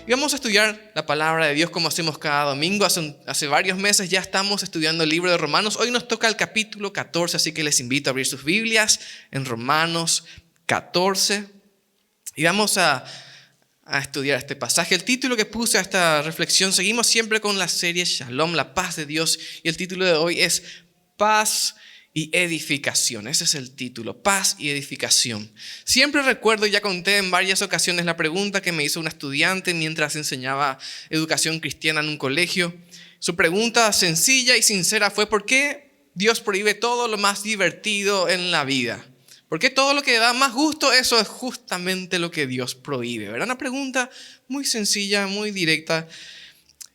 Y vamos a estudiar la palabra de Dios como hacemos cada domingo. Hace varios meses ya estamos estudiando el libro de Romanos. Hoy nos toca el capítulo 14, así que les invito a abrir sus Biblias en Romanos 14. Y vamos a estudiar este pasaje. El título que puse a esta reflexión, seguimos siempre con la serie Shalom, la paz de Dios. Y el título de hoy es Paz y edificación. Ese es el título, paz y edificación. Siempre recuerdo, ya conté en varias ocasiones la pregunta que me hizo una estudiante mientras enseñaba educación cristiana en un colegio. Su pregunta sencilla y sincera fue: ¿por qué Dios prohíbe todo lo más divertido en la vida? ¿Por qué todo lo que da más gusto, eso es justamente lo que Dios prohíbe? ¿Verdad? Una pregunta muy sencilla, muy directa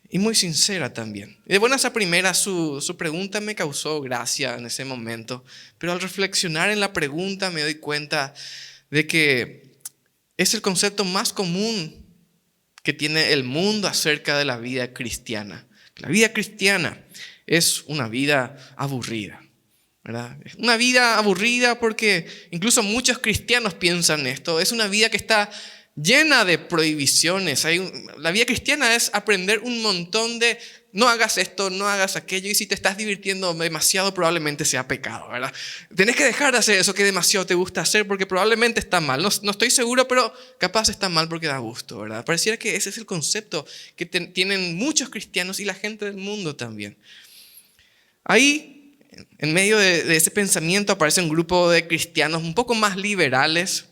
y muy sincera también. Y de buenas a primeras su pregunta me causó gracia en ese momento, pero al reflexionar en la pregunta me doy cuenta de que es el concepto más común que tiene el mundo acerca de la vida cristiana. La vida cristiana es una vida aburrida, ¿verdad? Es una vida aburrida porque incluso muchos cristianos piensan esto. Es una vida que está llena de prohibiciones. La vida cristiana es aprender un montón de no hagas esto, no hagas aquello, y si te estás divirtiendo demasiado probablemente sea pecado, ¿verdad? Tenés que dejar de hacer eso que demasiado te gusta hacer porque probablemente está mal. No estoy seguro, pero capaz está mal porque da gusto, ¿verdad? Pareciera que ese es el concepto que tienen muchos cristianos y la gente del mundo también. Ahí, en medio de ese pensamiento, aparece un grupo de cristianos un poco más liberales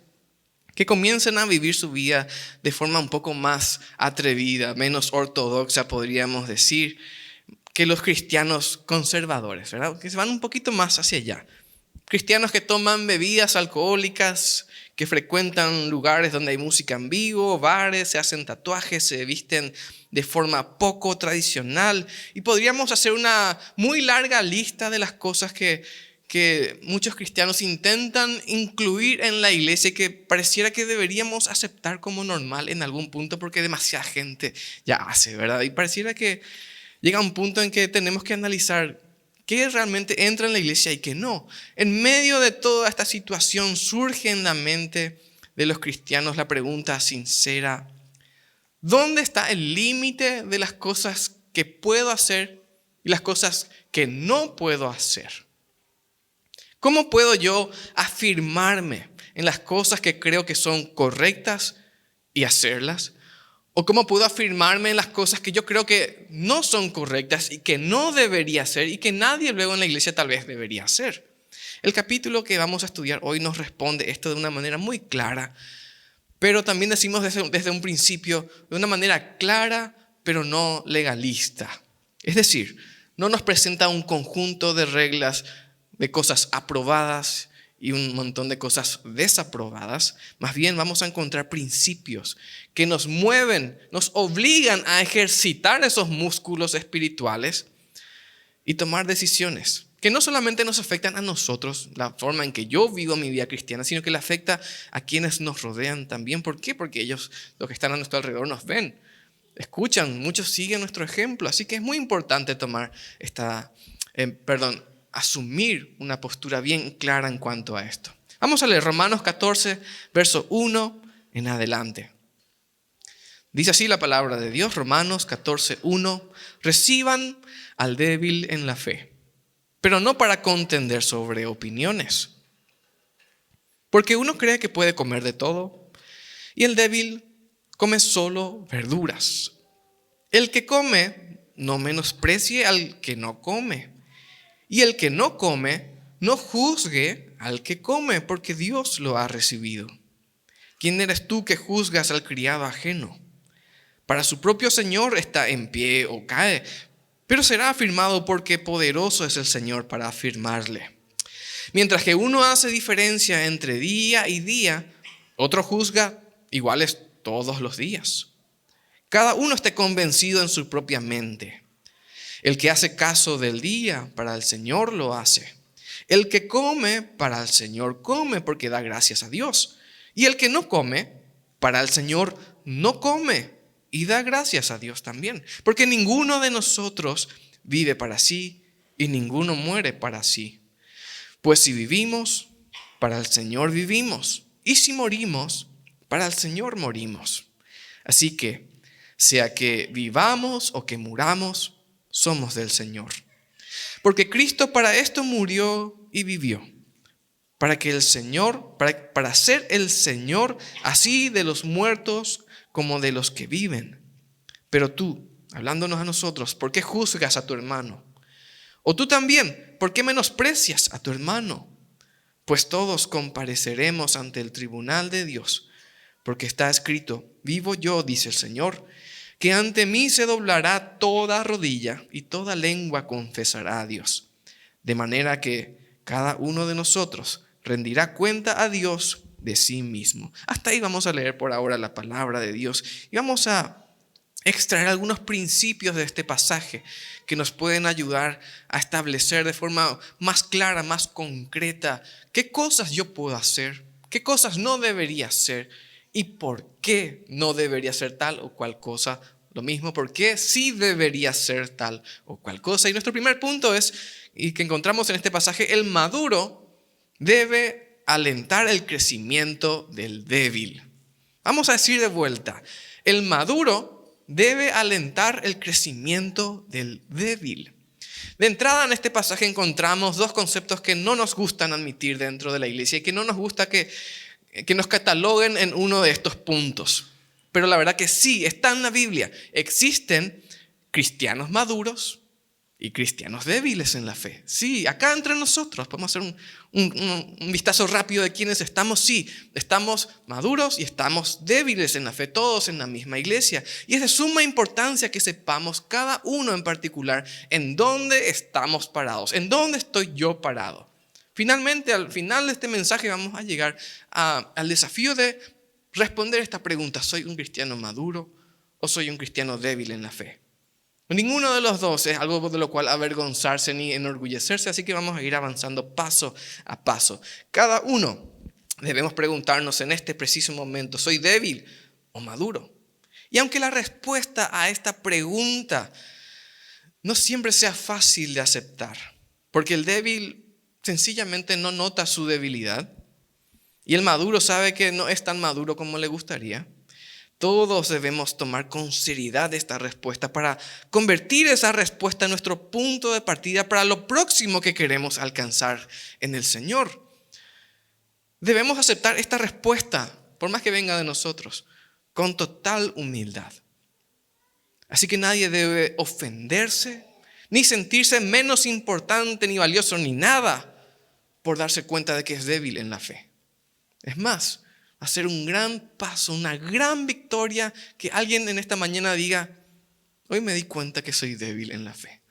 que comienzan a vivir su vida de forma un poco más atrevida, menos ortodoxa, podríamos decir, que los cristianos conservadores, ¿verdad? Que se van un poquito más hacia allá. Cristianos que toman bebidas alcohólicas, que frecuentan lugares donde hay música en vivo, bares, se hacen tatuajes, se visten de forma poco tradicional. Y podríamos hacer una muy larga lista de las cosas que muchos cristianos intentan incluir en la iglesia y que pareciera que deberíamos aceptar como normal en algún punto porque demasiada gente ya hace, ¿verdad? Y pareciera que llega un punto en que tenemos que analizar qué realmente entra en la iglesia y qué no. En medio de toda esta situación surge en la mente de los cristianos la pregunta sincera: ¿dónde está el límite de las cosas que puedo hacer y las cosas que no puedo hacer? ¿Cómo puedo yo afirmarme en las cosas que creo que son correctas y hacerlas? ¿O cómo puedo afirmarme en las cosas que yo creo que no son correctas y que no debería hacer y que nadie luego en la iglesia tal vez debería hacer? El capítulo que vamos a estudiar hoy nos responde esto de una manera muy clara, pero también decimos desde un principio de una manera clara, pero no legalista. Es decir, no nos presenta un conjunto de reglas de cosas aprobadas y un montón de cosas desaprobadas. Más bien vamos a encontrar principios que nos mueven, nos obligan a ejercitar esos músculos espirituales y tomar decisiones que no solamente nos afectan a nosotros, la forma en que yo vivo mi vida cristiana, sino que le afecta a quienes nos rodean también. ¿Por qué? Porque ellos, los que están a nuestro alrededor, nos ven, escuchan, muchos siguen nuestro ejemplo. Así que es muy importante asumir una postura bien clara en cuanto a esto. Vamos a leer Romanos 14, verso 1 en adelante. Dice así la palabra de Dios, Romanos 14, 1. Reciban al débil en la fe, pero no para contender sobre opiniones. Porque uno cree que puede comer de todo y el débil come solo verduras. El que come no menosprecie al que no come. Y el que no come, no juzgue al que come, porque Dios lo ha recibido. ¿Quién eres tú que juzgas al criado ajeno? Para su propio Señor está en pie o cae, pero será afirmado porque poderoso es el Señor para afirmarle. Mientras que uno hace diferencia entre día y día, otro juzga iguales todos los días. Cada uno esté convencido en su propia mente. El que hace caso del día, para el Señor lo hace. El que come, para el Señor come, porque da gracias a Dios. Y el que no come, para el Señor no come, y da gracias a Dios también. Porque ninguno de nosotros vive para sí, y ninguno muere para sí. Pues si vivimos, para el Señor vivimos. Y si morimos, para el Señor morimos. Así que, Sea que vivamos o que muramos, somos del Señor. Porque Cristo para esto murió y vivió, para que el Señor, para ser el Señor así de los muertos como de los que viven. Pero tú, hablándonos a nosotros, ¿por qué juzgas a tu hermano? O tú también, ¿por qué menosprecias a tu hermano? Pues todos compareceremos ante el tribunal de Dios, porque está escrito: vivo yo, dice el Señor, que ante mí se doblará toda rodilla y toda lengua confesará a Dios. De manera que cada uno de nosotros rendirá cuenta a Dios de sí mismo. Hasta ahí vamos a leer por ahora la palabra de Dios y vamos a extraer algunos principios de este pasaje que nos pueden ayudar a establecer de forma más clara, más concreta, qué cosas yo puedo hacer, qué cosas no debería hacer y por qué no debería ser tal o cual cosa. Lo mismo, por qué sí debería ser tal o cual cosa. Y nuestro primer punto es, y que encontramos en este pasaje, el maduro debe alentar el crecimiento del débil. Vamos a decir de vuelta, el maduro debe alentar el crecimiento del débil. De entrada en este pasaje encontramos dos conceptos que no nos gustan admitir dentro de la iglesia y que no nos gusta que nos cataloguen en uno de estos puntos. Pero la verdad que sí, está en la Biblia. Existen cristianos maduros y cristianos débiles en la fe. Sí, acá entre nosotros podemos hacer un vistazo rápido de quiénes estamos. Sí, estamos maduros y estamos débiles en la fe, todos en la misma iglesia. Y es de suma importancia que sepamos cada uno en particular en dónde estamos parados, en dónde estoy yo parado. Finalmente, al final de este mensaje vamos a llegar al desafío de responder esta pregunta: ¿soy un cristiano maduro o soy un cristiano débil en la fe? Ninguno de los dos es algo de lo cual avergonzarse ni enorgullecerse, así que vamos a ir avanzando paso a paso. Cada uno debemos preguntarnos en este preciso momento: ¿soy débil o maduro? Y aunque la respuesta a esta pregunta no siempre sea fácil de aceptar, porque el débil sencillamente no nota su debilidad y el maduro sabe que no es tan maduro como le gustaría, todos debemos tomar con seriedad esta respuesta para convertir esa respuesta en nuestro punto de partida para lo próximo que queremos alcanzar en el Señor. Debemos aceptar esta respuesta, por más que venga de nosotros, con total humildad. Así que nadie debe ofenderse, ni sentirse menos importante, ni valioso, ni nada, por darse cuenta de que es débil en la fe. Es más, va a ser un gran paso, una gran victoria que alguien en esta mañana diga: hoy me di cuenta que soy débil en la fe.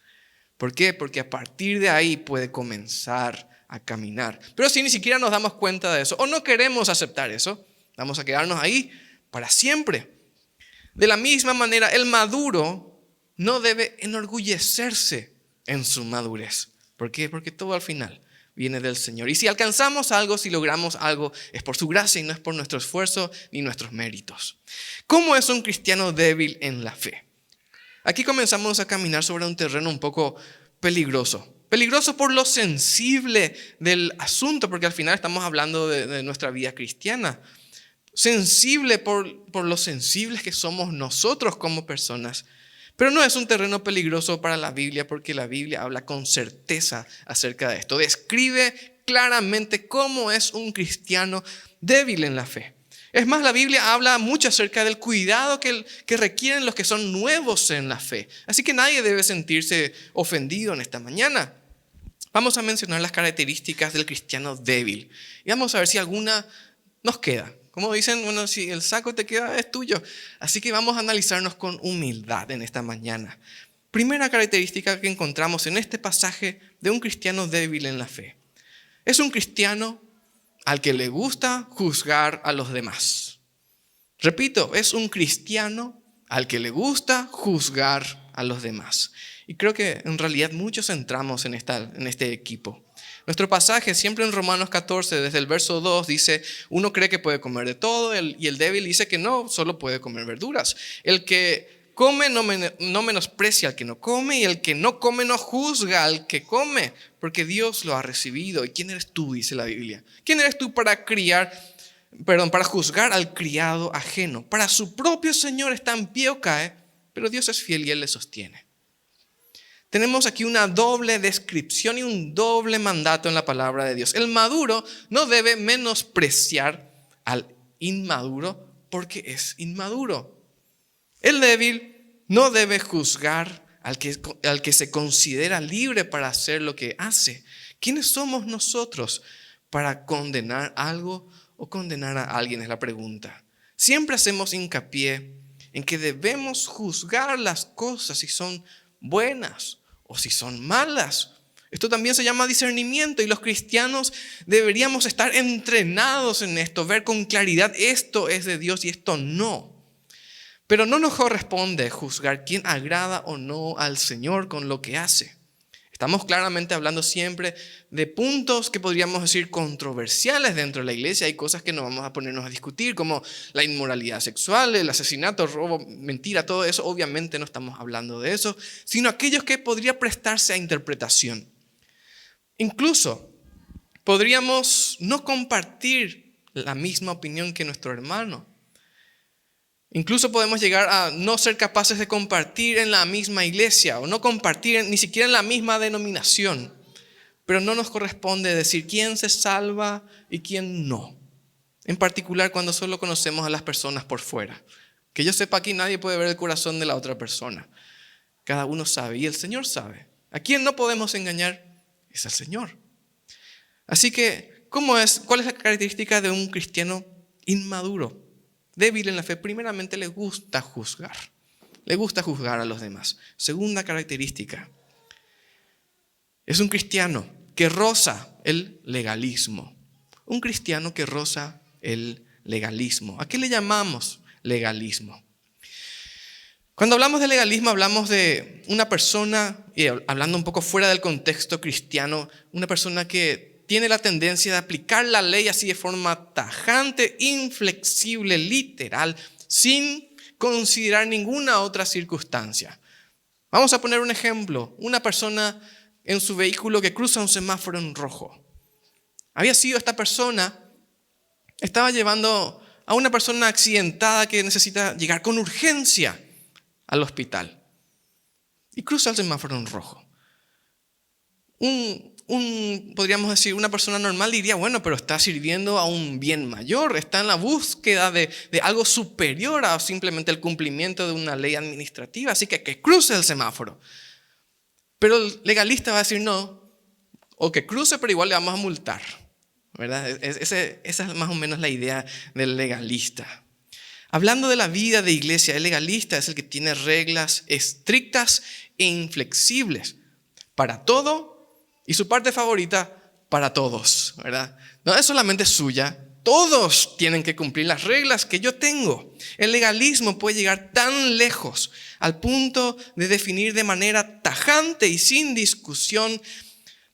¿Por qué? Porque a partir de ahí puede comenzar a caminar. Pero si ni siquiera nos damos cuenta de eso o no queremos aceptar eso, vamos a quedarnos ahí para siempre. De la misma manera, el maduro no debe enorgullecerse en su madurez. ¿Por qué? Porque todo al final viene del Señor. Y si alcanzamos algo, si logramos algo, es por su gracia y no es por nuestro esfuerzo ni nuestros méritos. ¿Cómo es un cristiano débil en la fe? Aquí comenzamos a caminar sobre un terreno un poco peligroso. Peligroso por lo sensible del asunto, porque al final estamos hablando de nuestra vida cristiana. Sensible por lo sensibles que somos nosotros como personas. Pero no es un terreno peligroso para la Biblia, porque la Biblia habla con certeza acerca de esto. Describe claramente cómo es un cristiano débil en la fe. Es más, la Biblia habla mucho acerca del cuidado que requieren los que son nuevos en la fe. Así que nadie debe sentirse ofendido en esta mañana. Vamos a mencionar las características del cristiano débil. Y vamos a ver si alguna nos queda. Como dicen, bueno, si el saco te queda, es tuyo. Así que vamos a analizarnos con humildad en esta mañana. Primera característica que encontramos en este pasaje de un cristiano débil en la fe. Es un cristiano al que le gusta juzgar a los demás. Repito, es un cristiano al que le gusta juzgar a los demás. Y creo que en realidad muchos entramos en este equipo. Nuestro pasaje siempre en Romanos 14, desde el verso 2, dice: uno cree que puede comer de todo y el débil dice que no, solo puede comer verduras. El que come no menosprecia al que no come, y el que no come no juzga al que come, porque Dios lo ha recibido. ¿Y quién eres tú?, dice la Biblia. ¿Quién eres tú para juzgar al criado ajeno? Para su propio Señor está en pie o cae, pero Dios es fiel y Él le sostiene. Tenemos aquí una doble descripción y un doble mandato en la palabra de Dios. El maduro no debe menospreciar al inmaduro porque es inmaduro. El débil no debe juzgar al que se considera libre para hacer lo que hace. ¿Quiénes somos nosotros para condenar algo o condenar a alguien? Es la pregunta. Siempre hacemos hincapié en que debemos juzgar las cosas si son buenas o si son malas. Esto también se llama discernimiento y los cristianos deberíamos estar entrenados en esto, ver con claridad esto es de Dios y esto no. Pero no nos corresponde juzgar quién agrada o no al Señor con lo que hace. Estamos claramente hablando siempre de puntos que podríamos decir controversiales dentro de la iglesia. Hay cosas que no vamos a ponernos a discutir, como la inmoralidad sexual, el asesinato, el robo, mentira, todo eso. Obviamente no estamos hablando de eso, sino aquellos que podría prestarse a interpretación. Incluso podríamos no compartir la misma opinión que nuestro hermano. Incluso podemos llegar a no ser capaces de compartir en la misma iglesia o no compartir ni siquiera en la misma denominación. Pero no nos corresponde decir quién se salva y quién no. En particular cuando solo conocemos a las personas por fuera. Que yo sepa, aquí nadie puede ver el corazón de la otra persona. Cada uno sabe y el Señor sabe. ¿A quién no podemos engañar? Es al Señor. Así que, ¿cuál es la característica de un cristiano inmaduro? Débil en la fe, primeramente le gusta juzgar. Le gusta juzgar a los demás. Segunda característica, es un cristiano que roza el legalismo. Un cristiano que roza el legalismo. ¿A qué le llamamos legalismo? Cuando hablamos de legalismo hablamos de una persona, y hablando un poco fuera del contexto cristiano, una persona que tiene la tendencia de aplicar la ley así de forma tajante, inflexible, literal, sin considerar ninguna otra circunstancia. Vamos a poner un ejemplo. Una persona en su vehículo que cruza un semáforo en rojo. Había sido esta persona, estaba llevando a una persona accidentada que necesita llegar con urgencia al hospital. Y cruza el semáforo en rojo. Podríamos decir, una persona normal diría, bueno, pero está sirviendo a un bien mayor, está en la búsqueda de algo superior a simplemente el cumplimiento de una ley administrativa, así que cruce el semáforo. Pero el legalista va a decir no, o que cruce, pero igual le vamos a multar, ¿verdad? Esa es más o menos la idea del legalista. Hablando de la vida de iglesia, el legalista es el que tiene reglas estrictas e inflexibles para todo. Y su parte favorita, para todos, ¿verdad? No es solamente suya, todos tienen que cumplir las reglas que yo tengo. El legalismo puede llegar tan lejos al punto de definir de manera tajante y sin discusión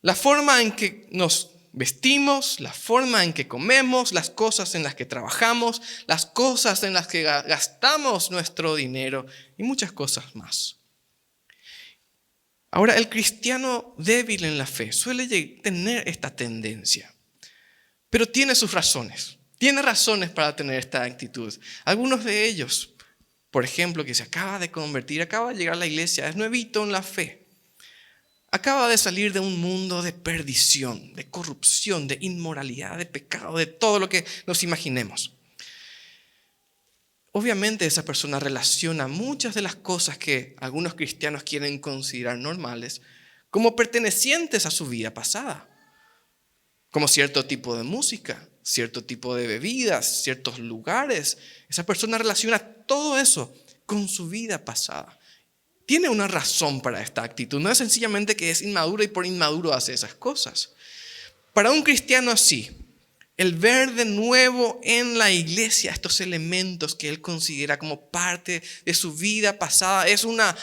la forma en que nos vestimos, la forma en que comemos, las cosas en las que trabajamos, las cosas en las que gastamos nuestro dinero y muchas cosas más. Ahora, el cristiano débil en la fe suele tener esta tendencia, pero tiene sus razones. Tiene razones para tener esta actitud. Algunos de ellos, por ejemplo, que se acaba de convertir, acaba de llegar a la iglesia, es nuevito en la fe. Acaba de salir de un mundo de perdición, de corrupción, de inmoralidad, de pecado, de todo lo que nos imaginemos. Obviamente esa persona relaciona muchas de las cosas que algunos cristianos quieren considerar normales como pertenecientes a su vida pasada. Como cierto tipo de música, cierto tipo de bebidas, ciertos lugares. Esa persona relaciona todo eso con su vida pasada. Tiene una razón para esta actitud. No es sencillamente que es inmaduro y por inmaduro hace esas cosas. Para un cristiano así, el ver de nuevo en la iglesia estos elementos que él considera como parte de su vida pasada es una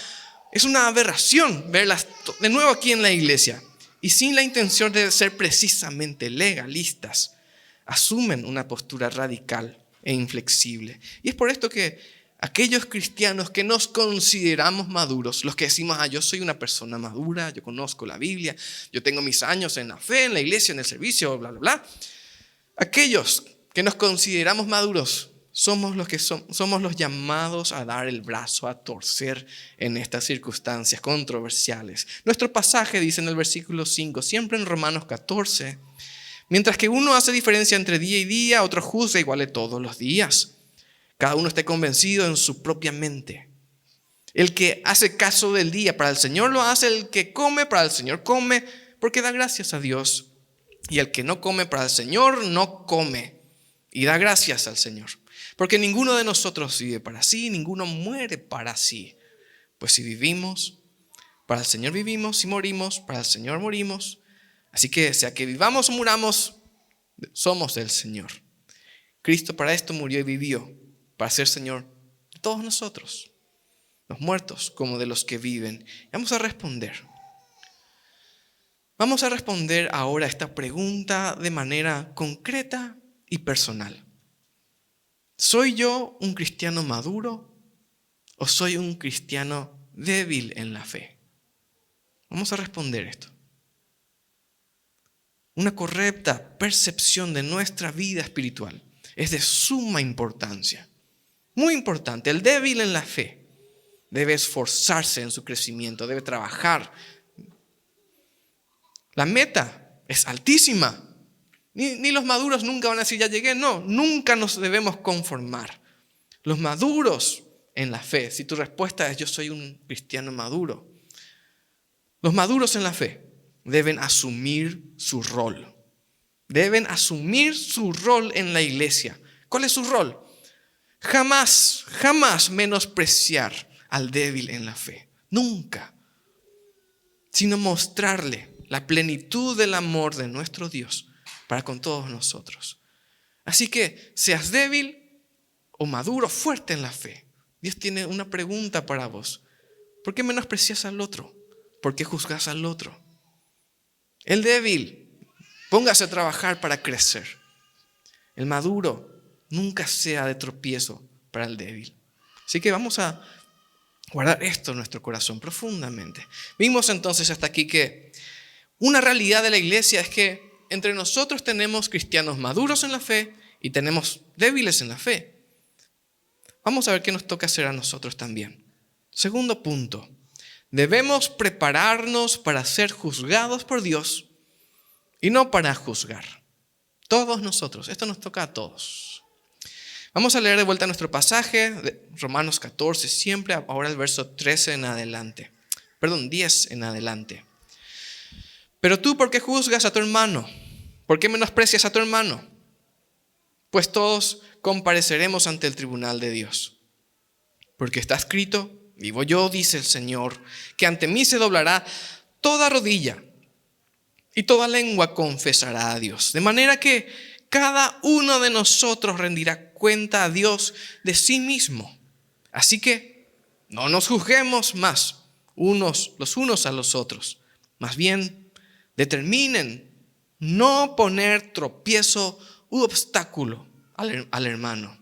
aberración verlas de nuevo aquí en la iglesia. Y sin la intención de ser precisamente legalistas, asumen una postura radical e inflexible. Y es por esto que aquellos cristianos que nos consideramos maduros, los que decimos, yo soy una persona madura, yo conozco la Biblia, yo tengo mis años en la fe, en la iglesia, en el servicio, bla, bla, bla. Aquellos que nos consideramos maduros somos los llamados a dar el brazo a torcer en estas circunstancias controversiales. Nuestro pasaje dice en el versículo 5, siempre en Romanos 14, mientras que uno hace diferencia entre día y día, otro juzga igual todos los días. Cada uno esté convencido en su propia mente. El que hace caso del día para el Señor lo hace, el que come para el Señor come, porque da gracias a Dios. Y el que no come para el Señor no come y da gracias al Señor. Porque ninguno de nosotros vive para sí, ninguno muere para sí. Pues si vivimos, para el Señor vivimos, si morimos, para el Señor morimos. Así que sea que vivamos o muramos, somos del Señor. Cristo para esto murió y vivió, para ser Señor de todos nosotros, los muertos como de los que viven. Vamos a responder. Vamos a responder ahora a esta pregunta de manera concreta y personal. ¿Soy yo un cristiano maduro o soy un cristiano débil en la fe? Vamos a responder esto. Una correcta percepción de nuestra vida espiritual es de suma importancia. Muy importante. El débil en la fe debe esforzarse en su crecimiento, debe trabajar. La meta es altísima. Ni los maduros nunca van a decir, ya llegué. No, nunca nos debemos conformar. Los maduros en la fe, si tu respuesta es yo soy un cristiano maduro, los maduros en la fe deben asumir su rol. Deben asumir su rol en la iglesia. ¿Cuál es su rol? Jamás menospreciar al débil en la fe. Nunca. Sino mostrarle la plenitud del amor de nuestro Dios para con todos nosotros. Así que seas débil o maduro, fuerte en la fe. Dios tiene una pregunta para vos. ¿Por qué menosprecias al otro? ¿Por qué juzgas al otro? El débil, póngase a trabajar para crecer. El maduro, nunca sea de tropiezo para el débil. Así que vamos a guardar esto en nuestro corazón profundamente. Vimos entonces hasta aquí que una realidad de la iglesia es que entre nosotros tenemos cristianos maduros en la fe y tenemos débiles en la fe. Vamos a ver qué nos toca hacer a nosotros también. Segundo punto, debemos prepararnos para ser juzgados por Dios y no para juzgar. Todos nosotros, esto nos toca a todos. Vamos a leer de vuelta nuestro pasaje de Romanos 14, siempre ahora el verso 13 en adelante. 10 en adelante. Pero tú, ¿por qué juzgas a tu hermano? ¿Por qué menosprecias a tu hermano? Pues todos compareceremos ante el tribunal de Dios. Porque está escrito, vivo yo, dice el Señor, que ante mí se doblará toda rodilla y toda lengua confesará a Dios. De manera que cada uno de nosotros rendirá cuenta a Dios de sí mismo. Así que no nos juzguemos más los unos a los otros. Más bien, determinen no poner tropiezo u obstáculo al hermano.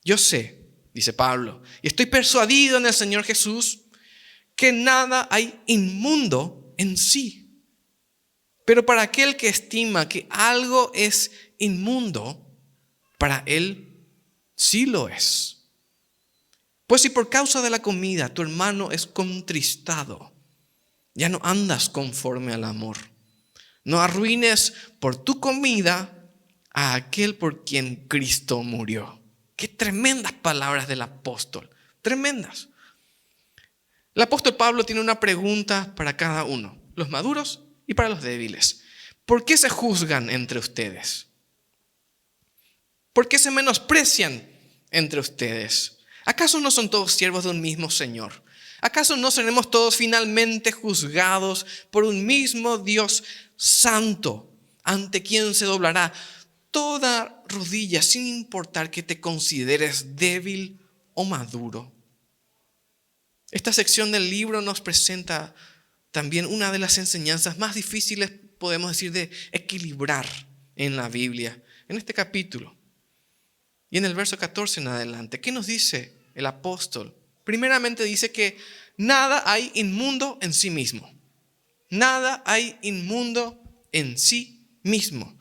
Yo sé, dice Pablo, y estoy persuadido en el Señor Jesús, que nada hay inmundo en sí. Pero para aquel que estima que algo es inmundo, para él sí lo es. Pues si por causa de la comida tu hermano es contristado, ya no andas conforme al amor. No arruines por tu comida a aquel por quien Cristo murió. Qué tremendas palabras del apóstol. Tremendas. El apóstol Pablo tiene una pregunta para cada uno, los maduros y para los débiles. ¿Por qué se juzgan entre ustedes? ¿Por qué se menosprecian entre ustedes? ¿Acaso no son todos siervos de un mismo Señor? ¿Acaso no seremos todos finalmente juzgados por un mismo Dios santo, ante quien se doblará toda rodilla, sin importar que te consideres débil o maduro? Esta sección del libro nos presenta también una de las enseñanzas más difíciles, podemos decir, de equilibrar en la Biblia, en este capítulo. Y en el verso 14 en adelante, ¿qué nos dice el apóstol? Primeramente dice que nada hay inmundo en sí mismo. Nada hay inmundo en sí mismo.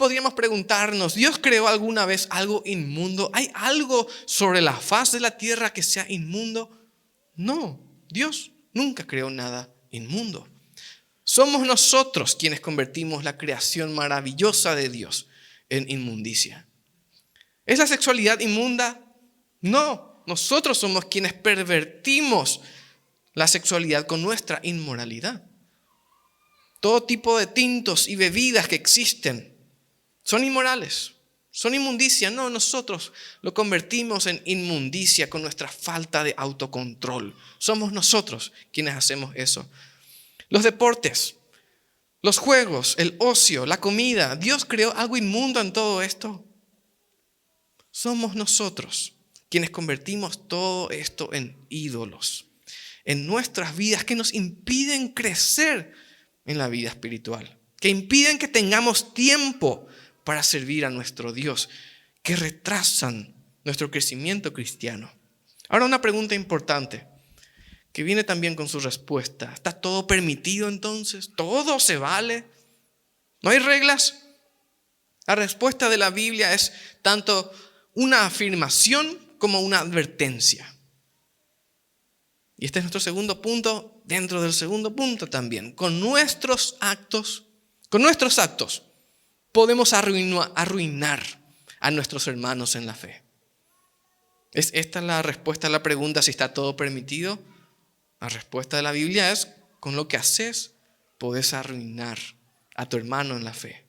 podríamos preguntarnos, ¿Dios creó alguna vez algo inmundo? ¿Hay algo sobre la faz de la tierra que sea inmundo? No, Dios nunca creó nada inmundo. Somos nosotros quienes convertimos la creación maravillosa de Dios en inmundicia. ¿Es la sexualidad inmunda? No, nosotros somos quienes pervertimos la sexualidad con nuestra inmoralidad. Todo tipo de tintos y bebidas que existen son inmorales, son inmundicia. No, nosotros lo convertimos en inmundicia con nuestra falta de autocontrol. Somos nosotros quienes hacemos eso. Los deportes, los juegos, el ocio, la comida. ¿Dios creó algo inmundo en todo esto? Somos nosotros quienes convertimos todo esto en ídolos en nuestras vidas que nos impiden crecer en la vida espiritual, que impiden que tengamos tiempo para servir a nuestro Dios, que retrasan nuestro crecimiento cristiano. Ahora una pregunta importante que viene también con su respuesta. ¿Está todo permitido entonces? ¿Todo se vale? ¿No hay reglas? La respuesta de la Biblia es tanto una afirmación como una advertencia. Y este es nuestro segundo punto, dentro del segundo punto también. Con nuestros actos podemos arruinar a nuestros hermanos en la fe. ¿Es esta la respuesta a la pregunta si está todo permitido? La respuesta de la Biblia es, con lo que haces, podés arruinar a tu hermano en la fe.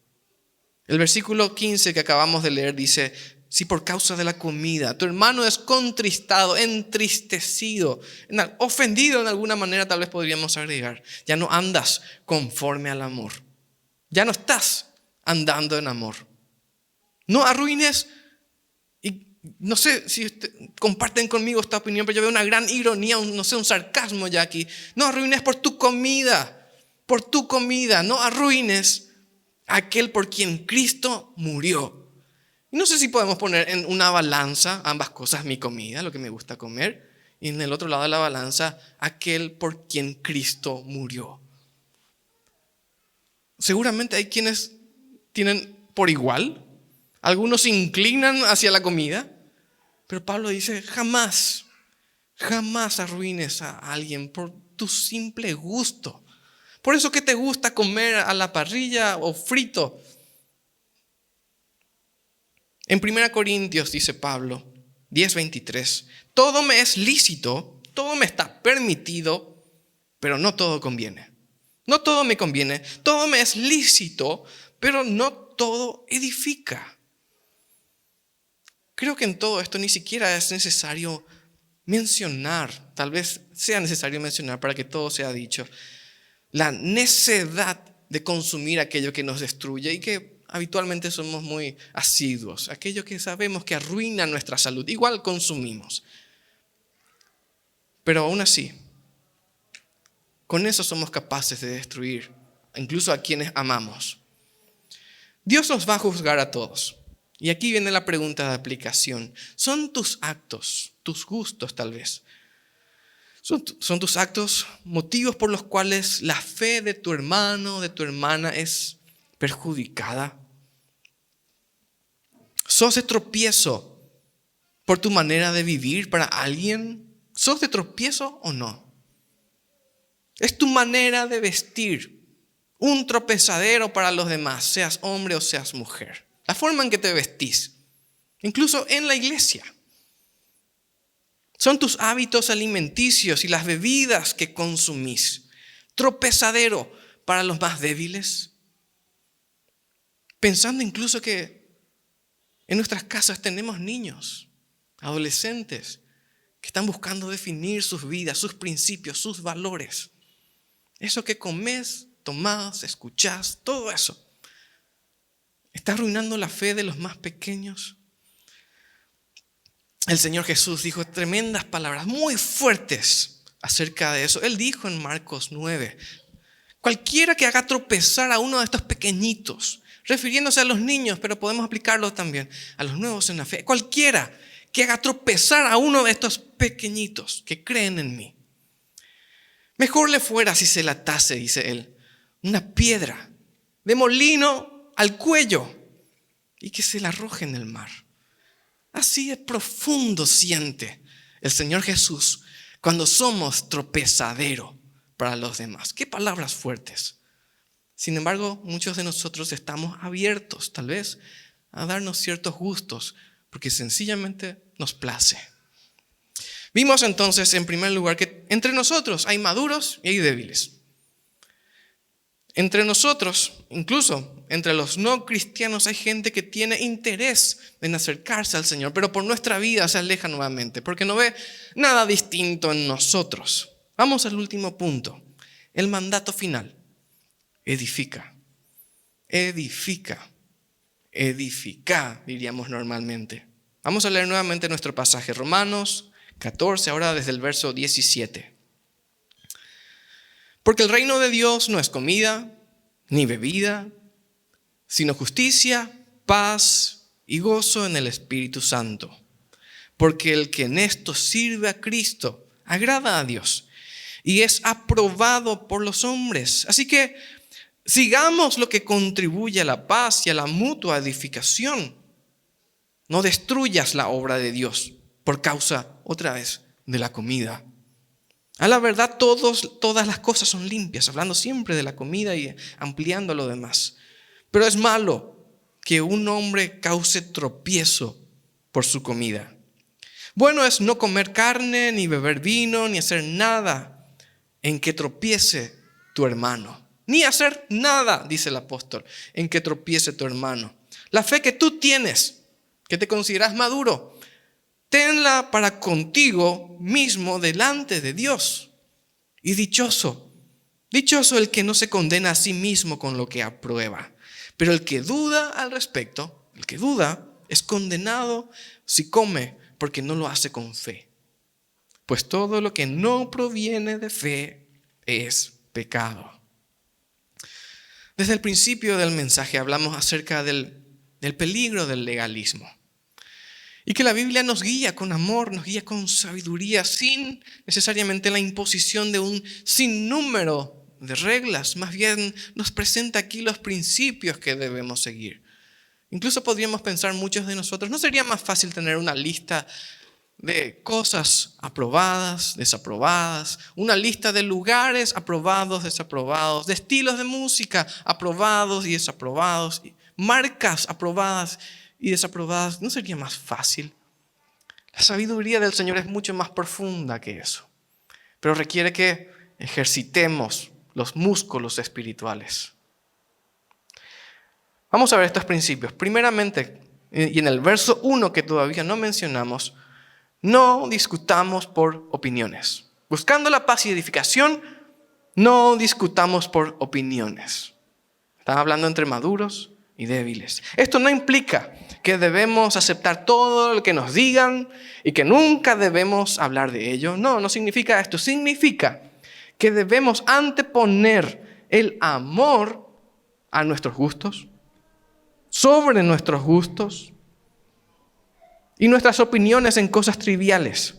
El versículo 15 que acabamos de leer dice, si por causa de la comida tu hermano es contristado, entristecido, ofendido en alguna manera, tal vez podríamos agregar, ya no andas conforme al amor. Ya no estás andando en amor. No arruines. Y no sé si comparten conmigo esta opinión, pero yo veo una gran ironía, un sarcasmo ya aquí. No arruines por tu comida. No arruines a aquel por quien Cristo murió. Y no sé si podemos poner en una balanza ambas cosas, mi comida, lo que me gusta comer, y en el otro lado de la balanza, aquel por quien Cristo murió. Seguramente hay quienes tienen por igual. Algunos se inclinan hacia la comida, pero Pablo dice, jamás arruines a alguien por tu simple gusto. Por eso que te gusta comer a la parrilla o frito. En 1 Corintios dice Pablo, 10:23, todo me es lícito, todo me está permitido, pero no todo conviene. No todo me conviene, todo me es lícito, pero no todo edifica. Creo que en todo esto ni siquiera es necesario mencionar, tal vez sea necesario mencionar para que todo sea dicho, la necedad de consumir aquello que nos destruye y que habitualmente somos muy asiduos, aquello que sabemos que arruina nuestra salud, igual consumimos. Pero aún así, con eso somos capaces de destruir, incluso a quienes amamos. Dios nos va a juzgar a todos. Y aquí viene la pregunta de aplicación. ¿Son tus actos, tus gustos tal vez? ¿Son tus actos motivos por los cuales la fe de tu hermano, de tu hermana es perjudicada? ¿Sos de tropiezo por tu manera de vivir para alguien? ¿Sos de tropiezo o no? ¿Es tu manera de vestir un tropezadero para los demás, seas hombre o seas mujer? La forma en que te vestís, incluso en la iglesia. ¿Son tus hábitos alimenticios y las bebidas que consumís tropezadero para los más débiles? Pensando incluso que en nuestras casas tenemos niños, adolescentes, que están buscando definir sus vidas, sus principios, sus valores. Eso que comes, tomás, escuchás, todo eso. ¿Está arruinando la fe de los más pequeños? El Señor Jesús dijo tremendas palabras muy fuertes acerca de eso. Él dijo en Marcos 9, cualquiera que haga tropezar a uno de estos pequeñitos, refiriéndose a los niños, pero podemos aplicarlo también a los nuevos en la fe. Cualquiera que haga tropezar a uno de estos pequeñitos que creen en mí, mejor le fuera si se le atase, dice él, una piedra de molino al cuello y que se la arroje en el mar. Así de profundo siente el Señor Jesús cuando somos tropezadero para los demás. Qué palabras fuertes. Sin embargo, muchos de nosotros estamos abiertos, tal vez, a darnos ciertos gustos, porque sencillamente nos place. Vimos entonces, en primer lugar, que entre nosotros hay maduros y hay débiles. Entre nosotros, incluso entre los no cristianos, hay gente que tiene interés en acercarse al Señor, pero por nuestra vida se aleja nuevamente, porque no ve nada distinto en nosotros. Vamos al último punto, el mandato final. Edifica, edifica, edifica, diríamos normalmente. Vamos a leer nuevamente nuestro pasaje, Romanos 14, ahora desde el verso 17. Porque el reino de Dios no es comida ni bebida, sino justicia, paz y gozo en el Espíritu Santo. Porque el que en esto sirve a Cristo agrada a Dios y es aprobado por los hombres. Así que sigamos lo que contribuye a la paz y a la mutua edificación. No destruyas la obra de Dios por causa, otra vez, de la comida. A la verdad, todas las cosas son limpias, hablando siempre de la comida y ampliando lo demás. Pero es malo que un hombre cause tropiezo por su comida. Bueno es no comer carne, ni beber vino, ni hacer nada en que tropiece tu hermano. Ni hacer nada, dice el apóstol, en que tropiece tu hermano. La fe que tú tienes, que te consideras maduro, tenla para contigo mismo delante de Dios. Y dichoso el que no se condena a sí mismo con lo que aprueba. Pero el que duda al respecto, el que duda, es condenado si come, porque no lo hace con fe. Pues todo lo que no proviene de fe es pecado. Desde el principio del mensaje hablamos acerca del peligro del legalismo. Y que la Biblia nos guía con amor, nos guía con sabiduría, sin necesariamente la imposición de un sinnúmero de reglas. Más bien nos presenta aquí los principios que debemos seguir. Incluso podríamos pensar muchos de nosotros, ¿no sería más fácil tener una lista de cosas aprobadas, desaprobadas? Una lista de lugares aprobados, desaprobados, de estilos de música aprobados y desaprobados, marcas aprobadas y desaprobadas. ¿No sería más fácil? La sabiduría del Señor es mucho más profunda que eso, pero requiere que ejercitemos los músculos espirituales. Vamos a ver estos principios. Primeramente, y en el verso 1 que todavía no mencionamos, no discutamos por opiniones. Buscando la paz y edificación, no discutamos por opiniones. Están hablando entre maduros y débiles. Esto no implica que debemos aceptar todo lo que nos digan y que nunca debemos hablar de ello. No significa esto. Significa que debemos anteponer el amor a nuestros gustos, sobre nuestros gustos y nuestras opiniones en cosas triviales.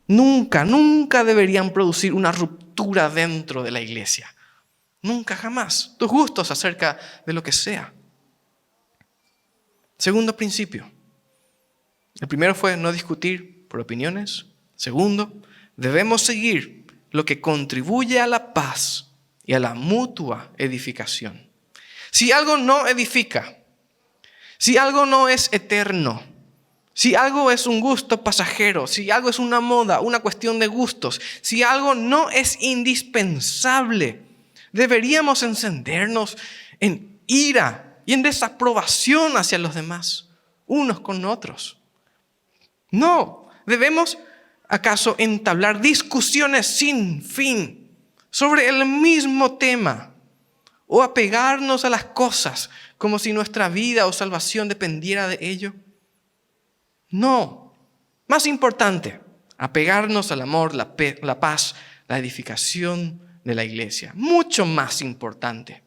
Nunca deberían producir una ruptura dentro de la iglesia. Nunca, jamás. Tus gustos acerca de lo que sea. Segundo principio. El primero fue no discutir por opiniones. Segundo, debemos seguir lo que contribuye a la paz y a la mutua edificación. Si algo no edifica, si algo no es eterno, si algo es un gusto pasajero, si algo es una moda, una cuestión de gustos, si algo no es indispensable, deberíamos encendernos en ira y en desaprobación hacia los demás, unos con otros. No, debemos acaso entablar discusiones sin fin sobre el mismo tema o apegarnos a las cosas como si nuestra vida o salvación dependiera de ello. No, más importante, apegarnos al amor, la paz, la edificación de la iglesia. Mucho más importante.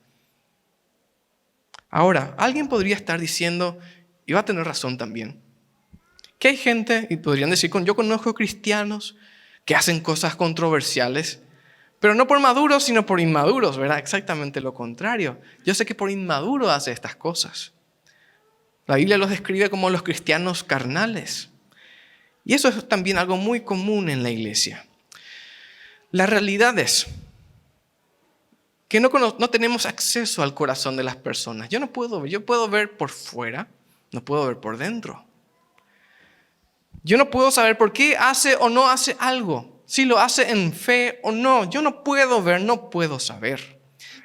Ahora, alguien podría estar diciendo, y va a tener razón también, que hay gente, y podrían decir, yo conozco cristianos que hacen cosas controversiales, pero no por maduros, sino por inmaduros, ¿verdad? Exactamente lo contrario. Yo sé que por inmaduro hace estas cosas. La Biblia los describe como los cristianos carnales. Y eso es también algo muy común en la iglesia. La realidad es que no tenemos acceso al corazón de las personas. Yo puedo ver por fuera, no puedo ver por dentro. Yo no puedo saber por qué hace o no hace algo, si lo hace en fe o no. Yo no puedo ver, no puedo saber.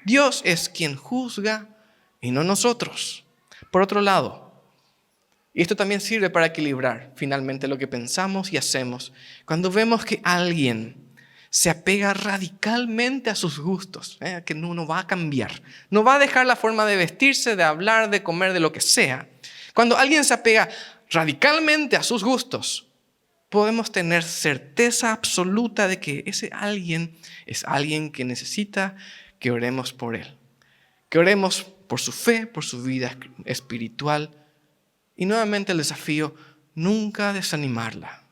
Dios es quien juzga y no nosotros. Por otro lado, y esto también sirve para equilibrar finalmente lo que pensamos y hacemos, cuando vemos que alguien se apega radicalmente a sus gustos, que no va a cambiar, no va a dejar la forma de vestirse, de hablar, de comer, de lo que sea. Cuando alguien se apega radicalmente a sus gustos, podemos tener certeza absoluta de que ese alguien es alguien que necesita que oremos por él, que oremos por su fe, por su vida espiritual. Y nuevamente el desafío, nunca desanimarla,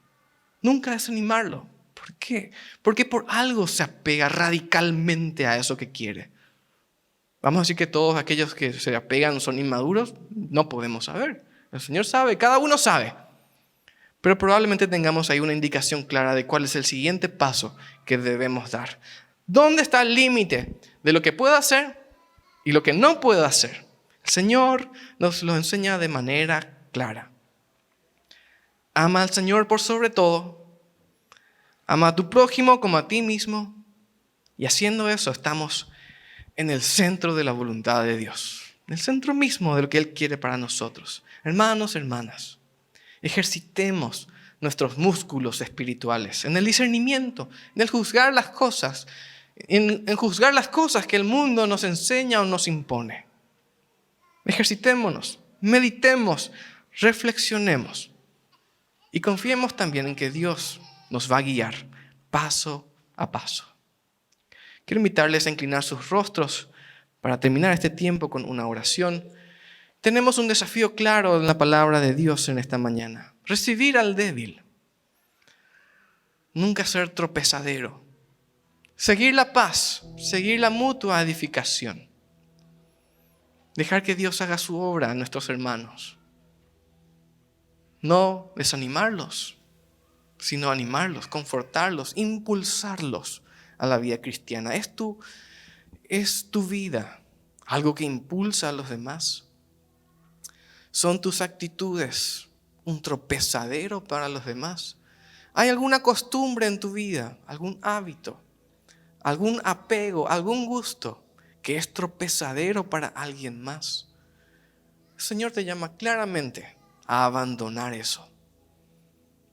nunca desanimarlo. ¿Por qué? Porque por algo se apega radicalmente a eso que quiere. Vamos a decir que todos aquellos que se apegan son inmaduros, no podemos saber. El Señor sabe, cada uno sabe. Pero probablemente tengamos ahí una indicación clara de cuál es el siguiente paso que debemos dar. ¿Dónde está el límite de lo que puedo hacer y lo que no puedo hacer? El Señor nos lo enseña de manera clara. Ama al Señor por sobre todo. Ama a tu prójimo como a ti mismo. Y haciendo eso estamos en el centro de la voluntad de Dios. En el centro mismo de lo que Él quiere para nosotros. Hermanos, hermanas, ejercitemos nuestros músculos espirituales en el discernimiento, en el juzgar las cosas, en juzgar las cosas que el mundo nos enseña o nos impone. Ejercitémonos, meditemos, reflexionemos y confiemos también en que Dios nos va a guiar paso a paso. Quiero invitarles a inclinar sus rostros para terminar este tiempo con una oración. Tenemos un desafío claro en la palabra de Dios en esta mañana. Recibir al débil. Nunca ser tropezadero. Seguir la paz, seguir la mutua edificación. Dejar que Dios haga su obra en nuestros hermanos. No desanimarlos, sino animarlos, confortarlos, impulsarlos a la vida cristiana. ¿Es tu vida algo que impulsa a los demás? ¿Son tus actitudes un tropezadero para los demás? ¿Hay alguna costumbre en tu vida, algún hábito, algún apego, algún gusto que es tropezadero para alguien más? El Señor te llama claramente a abandonar eso.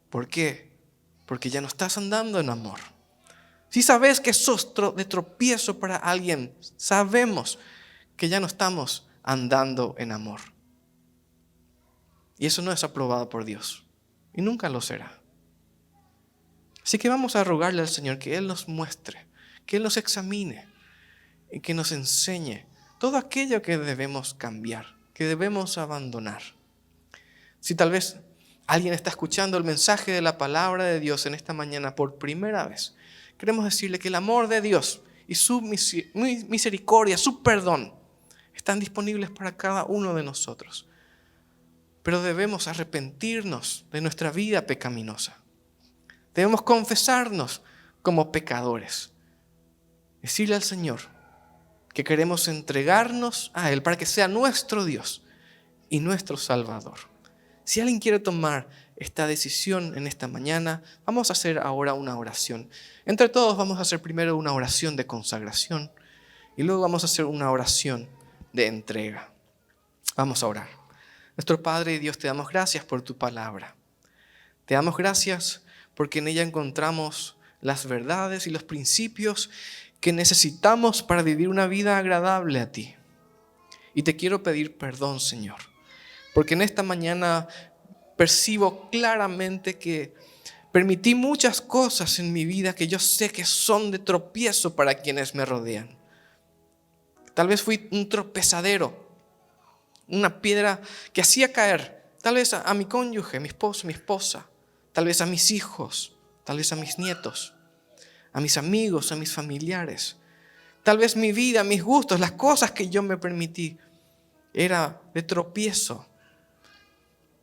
¿Por qué? Porque ya no estás andando en amor. Si sabes que sos de tropiezo para alguien, sabemos que ya no estamos andando en amor. Y eso no es aprobado por Dios. Y nunca lo será. Así que vamos a rogarle al Señor que Él nos muestre, que Él nos examine y que nos enseñe todo aquello que debemos cambiar, que debemos abandonar. Si tal vez alguien está escuchando el mensaje de la palabra de Dios en esta mañana por primera vez, queremos decirle que el amor de Dios y su misericordia, su perdón, están disponibles para cada uno de nosotros. Pero debemos arrepentirnos de nuestra vida pecaminosa. Debemos confesarnos como pecadores. Decirle al Señor que queremos entregarnos a Él para que sea nuestro Dios y nuestro Salvador. Si alguien quiere tomar esta decisión en esta mañana, vamos a hacer ahora una oración. Entre todos vamos a hacer primero una oración de consagración y luego vamos a hacer una oración de entrega. Vamos a orar. Nuestro Padre y Dios, te damos gracias por tu palabra. Te damos gracias porque en ella encontramos las verdades y los principios que necesitamos para vivir una vida agradable a ti. Y te quiero pedir perdón, Señor, porque en esta mañana percibo claramente que permití muchas cosas en mi vida que yo sé que son de tropiezo para quienes me rodean. Tal vez fui un tropezadero, una piedra que hacía caer, tal vez a mi cónyuge, mi esposo, mi esposa, tal vez a mis hijos, tal vez a mis nietos, a mis amigos, a mis familiares. Tal vez mi vida, mis gustos, las cosas que yo me permití, era de tropiezo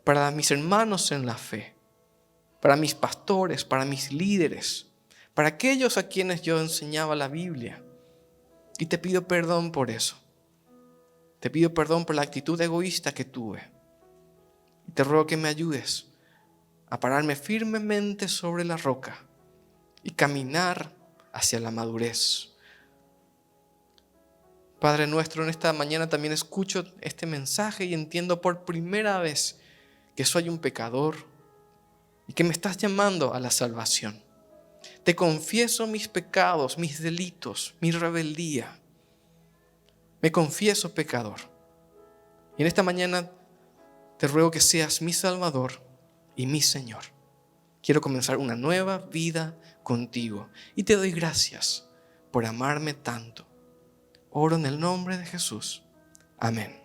para mis hermanos en la fe, para mis pastores, para mis líderes, para aquellos a quienes yo enseñaba la Biblia. Y te pido perdón por eso. Te pido perdón por la actitud egoísta que tuve. Y te ruego que me ayudes a pararme firmemente sobre la roca y caminar hacia la madurez. Padre nuestro, en esta mañana también escucho este mensaje y entiendo por primera vez que soy un pecador y que me estás llamando a la salvación. Te confieso mis pecados, mis delitos, mi rebeldía. Me confieso pecador. Y en esta mañana te ruego que seas mi Salvador y mi Señor. Quiero comenzar una nueva vida contigo y te doy gracias por amarme tanto. Oro en el nombre de Jesús. Amén.